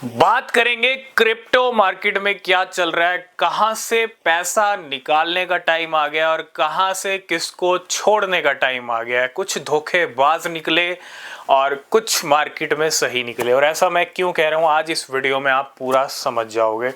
बात करेंगे crypto market में क्या चल रहा है, कहां से पैसा निकालने का टाइम आ गया और कहां से किसको छोड़ने का टाइम आ गया है। कुछ धोखेबाज निकले और कुछ मार्केट में सही निकले, और ऐसा मैं क्यों कह रहा हूं आज इस वीडियो में आप पूरा समझ जाओगे।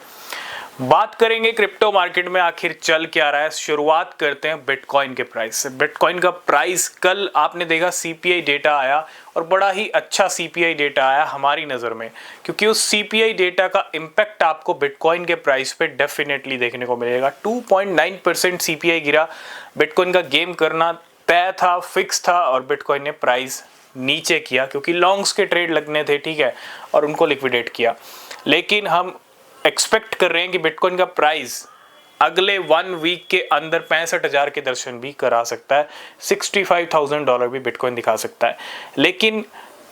बात करेंगे क्रिप्टो मार्केट में आखिर चल क्या रहा है। शुरुआत करते हैं बिटकॉइन के प्राइस से। बिटकॉइन का प्राइस कल आपने देखा सीपीआई डेटा आया और बड़ा ही अच्छा सीपीआई डेटा आया हमारी नज़र में, क्योंकि उस सीपीआई डेटा का इम्पैक्ट आपको बिटकॉइन के प्राइस पे डेफिनेटली देखने को मिलेगा। 2.9% सीपीआई गिरा। बिटकॉइन का गेम करना तय था, फिक्स था, और बिटकॉइन ने प्राइस नीचे किया क्योंकि लॉन्ग्स के ट्रेड लगने थे, ठीक है, और उनको लिक्विडेट किया। लेकिन हम एक्सपेक्ट कर रहे हैं कि बिटकॉइन का प्राइस अगले 1 वीक के अंदर 65,000 के दर्शन भी करा सकता है। $65,000 भी बिटकॉइन दिखा सकता है। लेकिन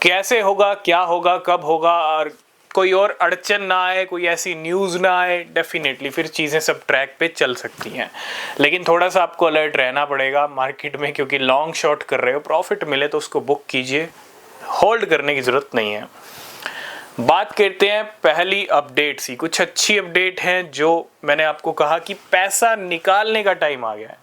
कैसे होगा, क्या होगा, कब होगा, और कोई और अड़चन ना आए, कोई ऐसी न्यूज़ ना आए, डेफिनेटली फिर चीज़ें सब ट्रैक पे चल सकती हैं। लेकिन थोड़ा सा आपको अलर्ट रहना पड़ेगा मार्केट में, क्योंकि लॉन्ग शॉर्ट कर रहे हो, प्रॉफिट मिले तो उसको बुक कीजिए, होल्ड करने की ज़रूरत नहीं है। बात करते हैं पहली अपडेट सी। कुछ अच्छी अपडेट हैं जो मैंने आपको कहा कि पैसा निकालने का टाइम आ गया है।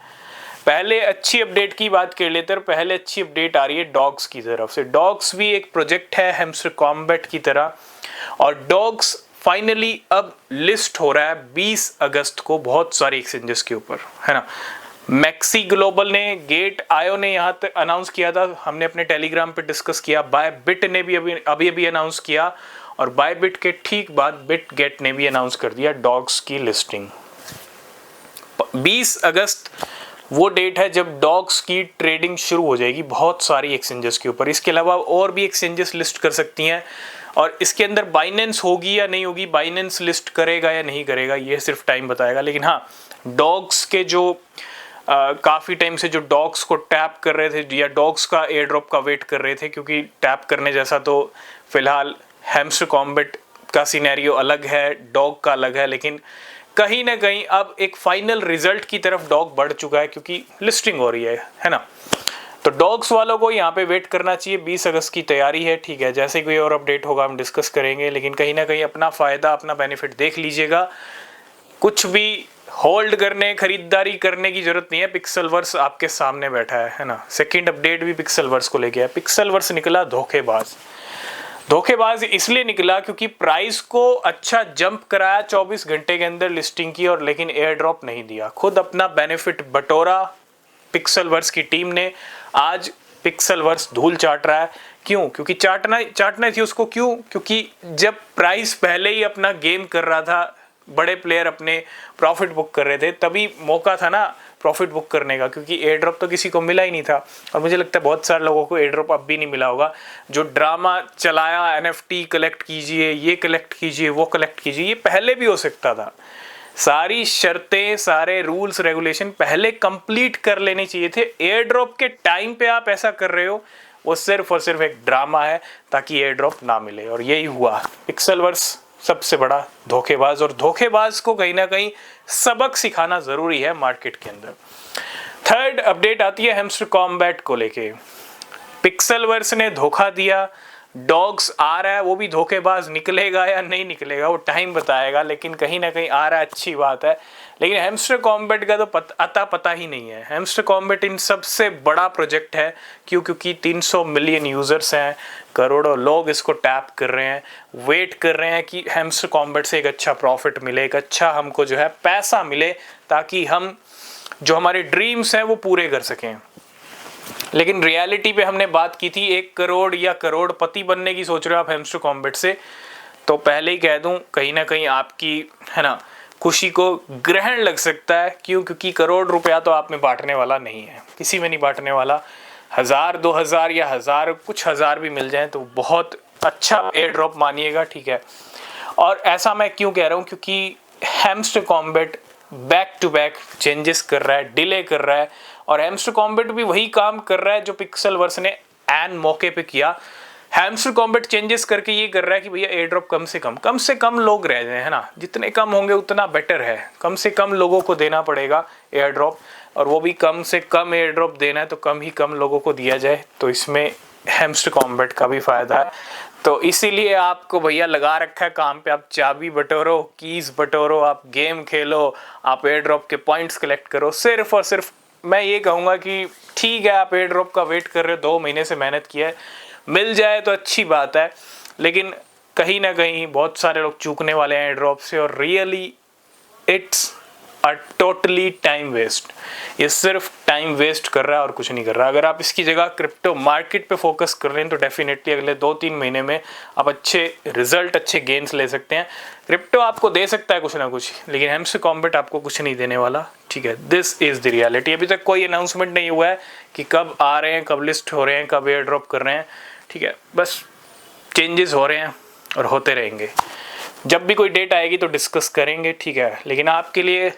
पहले अच्छी अपडेट की बात कर लेते हैं। पहले अच्छी अपडेट आ रही है डॉग्स की तरफ से। डॉग्स भी एक प्रोजेक्ट है हैमस्टर कॉम्बैट की तरह, और डॉग्स फाइनली अब लिस्ट हो रहा है 20 अगस्त को बहुत सारे एक्सचेंजेस के ऊपर, है ना। मैक्सी ग्लोबल ने, गेट आयो ने यहाँ तक अनाउंस किया था, हमने अपने टेलीग्राम पे डिस्कस किया। बायबिट ने भी अभी अनाउंस किया, और बायबिट के ठीक बाद बिटगेट ने भी अनाउंस कर दिया डॉग्स की लिस्टिंग। 20 अगस्त वो डेट है जब डॉग्स की ट्रेडिंग शुरू हो जाएगी बहुत सारी एक्सचेंजेस के ऊपर। इसके अलावा और भी एक्सचेंजेस लिस्ट कर सकती हैं, और इसके अंदर बाइनेंस होगी या नहीं होगी, बाइनेंस लिस्ट करेगा या नहीं करेगा, ये सिर्फ टाइम बताएगा। लेकिन हाँ, डॉग्स के जो काफ़ी टाइम से जो डॉग्स को टैप कर रहे थे या डॉग्स का एयर ड्रॉप का वेट कर रहे थे, क्योंकि टैप करने जैसा तो फिलहाल हैमस्टर कॉम्बैट का सिनेरियो अलग है, डॉग का अलग है, लेकिन कहीं ना कहीं अब एक फाइनल रिजल्ट की तरफ डॉग बढ़ चुका है, क्योंकि लिस्टिंग हो रही है ना। तो डॉग्स वालों को यहाँ पे वेट करना चाहिए। 20 अगस्त की तैयारी है, ठीक है। जैसे कोई और अपडेट होगा हम डिस्कस करेंगे, लेकिन कहीं ना कहीं अपना फ़ायदा, अपना बेनिफिट देख लीजिएगा। कुछ भी होल्ड करने, खरीदारी करने की जरूरत नहीं है। पिक्सेलवर्स आपके सामने बैठा है ना। सेकंड अपडेट भी पिक्सेलवर्स को लेके है। पिक्सेलवर्स निकला धोखेबाज। धोखेबाज इसलिए निकला क्योंकि प्राइस को अच्छा जंप कराया 24 घंटे के अंदर लिस्टिंग की, और लेकिन एयर ड्रॉप नहीं दिया। खुद अपना बेनिफिट बटोरा पिक्सेलवर्स की टीम ने। आज पिक्सेलवर्स धूल चाट रहा है। क्यों? क्योंकि चाटना थी उसको। क्यों? क्योंकि जब प्राइस पहले ही अपना गेम कर रहा था, बड़े प्लेयर अपने प्रॉफिट बुक कर रहे थे, तभी मौका था ना प्रॉफिट बुक करने का, क्योंकि एयर ड्रॉप तो किसी को मिला ही नहीं था। और मुझे लगता है बहुत सारे लोगों को एयर ड्रॉप अब भी नहीं मिला होगा। जो ड्रामा चलाया, एनएफटी कलेक्ट कीजिए, ये कलेक्ट कीजिए, वो कलेक्ट कीजिए, ये पहले भी हो सकता था। सारी शर्तें, सारे रूल्स रेगुलेशन पहले कंप्लीट कर लेने चाहिए थे। एयर ड्रॉप के टाइम पे आप ऐसा कर रहे हो, वो सिर्फ और सिर्फ एक ड्रामा है ताकि एयर ड्रॉप ना मिले, और यही हुआ। पिक्सेलवर्स सबसे बड़ा धोखेबाज, और धोखेबाज को कहीं ना कहीं सबक सिखाना जरूरी है मार्केट के अंदर। थर्ड अपडेट आती है हैमस्टर कॉम्बैट को लेके। पिक्सेलवर्स ने धोखा दिया, डॉग्स आ रहा है, वो भी धोखेबाज निकलेगा या नहीं निकलेगा वो टाइम बताएगा, लेकिन कहीं ना कहीं आ रहा है, अच्छी बात है। लेकिन हैमस्टर कॉम्बैट का तो अता पता ही नहीं है। हैमस्टर कॉम्बैट इन सबसे बड़ा प्रोजेक्ट है। क्यों? क्योंकि 300 मिलियन यूजर्स हैं, करोड़ों लोग इसको टैप कर रहे हैं, वेट कर रहे हैं कि हैमस्टर कॉम्बैट से एक अच्छा प्रॉफिट मिले, एक अच्छा हमको जो है पैसा मिले, ताकि हम जो हमारे ड्रीम्स हैं वो पूरे कर सकें। लेकिन रियलिटी पे हमने बात की थी, 1 करोड़ या करोड़पति बनने की सोच रहे हो आप हैमस्टर कॉम्बैट से, तो पहले ही कह दूं कहीं ना कहीं आपकी, है ना, खुशी को ग्रहण लग सकता है। क्यों? क्योंकि करोड़ रुपया तो आप में बांटने वाला नहीं है, किसी में नहीं बांटने वाला। 1000, 2000 या 1000, कुछ हज़ार भी मिल जाए तो बहुत अच्छा एयर ड्रॉप मानिएगा, ठीक है। और ऐसा मैं क्यों कह रहा हूँ? क्योंकि hamster combat back to back changes कर रहा है, डिले कर रहा है, और हैमस्टर कॉम्बैट भी वही काम कर रहा है जो पिक्सेलवर्स ने एन मौके पे किया। हैमस्टर कॉम्बैट चेंजेस करके ये कर रहा है कि भैया एयर ड्रॉप कम से कम लोग रह जाए, है ना। जितने कम होंगे उतना बेटर है। कम से कम लोगों को देना पड़ेगा एयर ड्रॉप, और वो भी कम से कम एयर ड्रॉप देना है तो कम ही कम लोगों को दिया जाए। तो इसमें हैमस्टर कॉम्बैट का भी फायदा है। तो इसीलिए आपको भैया लगा रखा है काम पे, आप चाबी बटोरो, कीज बटोरो, आप गेम खेलो, आप एयर ड्रॉप के पॉइंट्स कलेक्ट करो। सिर्फ और सिर्फ मैं ये कहूँगा कि ठीक है आप एयर ड्रॉप का वेट कर रहे हो, 2 महीने से मेहनत किया है, मिल जाए तो अच्छी बात है, लेकिन कहीं ना कहीं बहुत सारे लोग चूकने वाले हैं एयर ड्रॉप से, और really it's a totally time waste. ये सिर्फ टाइम वेस्ट कर रहा है और कुछ नहीं कर रहा। अगर आप इसकी जगह क्रिप्टो मार्केट पे फोकस कर रहे हैं तो डेफिनेटली अगले 2-3 महीने में आप अच्छे रिजल्ट, अच्छे गेन्स ले सकते हैं। क्रिप्टो आपको दे सकता है कुछ ना कुछ, लेकिन हेम्स कॉम्बैट आपको कुछ नहीं देने वाला, ठीक है। This is the reality. अभी तक कोई अनाउंसमेंट नहीं हुआ है कि कब आ रहे हैं, कब लिस्ट हो रहे हैं, कब एयर ड्रॉप कर रहे हैं, ठीक है। बस चेंजेस हो रहे हैं और होते रहेंगे। जब भी कोई डेट आएगी तो डिस्कस करेंगे, ठीक है। लेकिन आपके लिए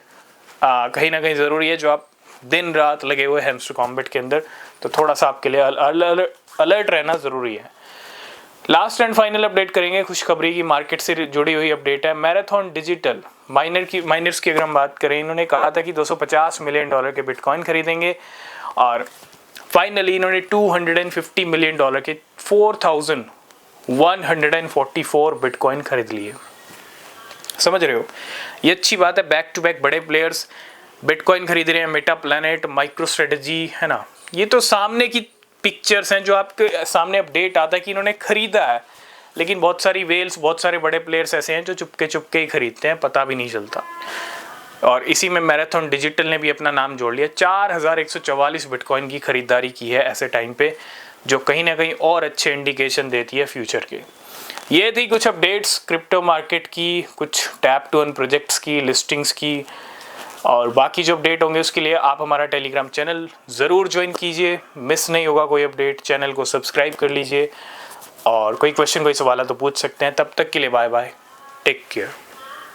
कहीं ना कहीं ज़रूरी है, जो आप दिन रात लगे हुए हैं हेम्स कॉम्बैट के अंदर, तो थोड़ा सा आपके लिए अलर्ट रहना ज़रूरी है। लास्ट एंड फाइनल अपडेट करेंगे, खुशखबरी की मार्केट से जुड़ी हुई अपडेट है। मैराथन डिजिटल माइनर्स की अगर हम बात करें, इन्होंने कहा था कि $250 मिलियन के बिटकॉइन खरीदेंगे, और फाइनली इन्होंने $250 मिलियन के 4144 बिटकॉइन खरीद लिए। समझ रहे हो, ये अच्छी बात है। बैक टू बैक बड़े प्लेयर्स बिटकॉइन खरीद रहे हैं, मेटा प्लैनेट, माइक्रो स्ट्रेटजी, है ना। ये तो सामने की पिक्चर्स हैं, जो आपके सामने अपडेट आता है कि इन्होंने खरीदा है, लेकिन बहुत सारी वेल्स, बहुत सारे बड़े प्लेयर्स ऐसे हैं जो चुपके ही खरीदते हैं, पता भी नहीं चलता। और इसी में मैराथन डिजिटल ने भी अपना नाम जोड़ लिया। 4144 बिटकॉइन की खरीदारी की है ऐसे टाइम पे, जो कहीं ना कहीं और अच्छे इंडिकेशन देती है फ्यूचर के। ये थी कुछ अपडेट्स क्रिप्टो मार्केट की, कुछ टैप टू अर्न प्रोजेक्ट्स की, लिस्टिंग्स की, और बाकी जो अपडेट होंगे उसके लिए आप हमारा टेलीग्राम चैनल ज़रूर ज्वाइन कीजिए, मिस नहीं होगा कोई अपडेट। चैनल को सब्सक्राइब कर लीजिए, और कोई क्वेश्चन, कोई सवाल है तो पूछ सकते हैं। तब तक के लिए बाय बाय, टेक केयर।